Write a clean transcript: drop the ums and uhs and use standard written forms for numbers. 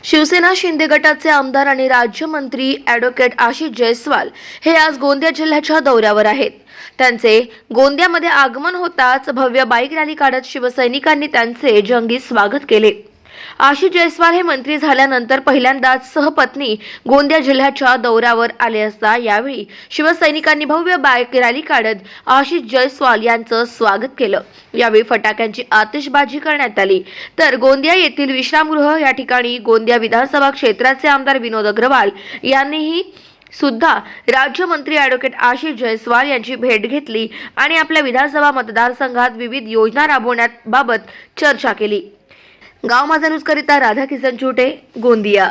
शिवसेना शिंदे गटाचे आमदार आणि राज्यमंत्री ॲडव्होकेट आशिष जयस्वाल हे आज गोंदिया जिल्ह्याच्या दौऱ्यावर आहेत। त्यांचे गोंदियामध्ये आगमन होताच भव्य बाईक रॅली काढत शिवसैनिकांनी त्यांचे जंगी स्वागत केले। आशिष जयस्वाल हे मंत्री झाल्यानंतर पहिल्यांदाच सहपत्नी गोंदिया जिल्ह्याच्या दौऱ्यावर आले असता यावेळी शिवसैनिकांनी भव्य बाईक रॅली काढत आशिष जयस्वाल यांचं स्वागत केलं। यावेळी फटाक्यांची आतिषबाजी करण्यात आली। तर गोंदिया येथील विश्रामगृह या ठिकाणी गोंदिया विधानसभा क्षेत्राचे आमदार विनोद अग्रवाल यांनीही सुद्धा राज्यमंत्री ॲडव्होकेट आशिष जयस्वाल यांची भेट घेतली आणि आपल्या विधानसभा मतदारसंघात विविध योजना राबवण्याबाबत चर्चा केली। गाव माझा न्यूज करिता राधा किसन चुटे, गोंदिया।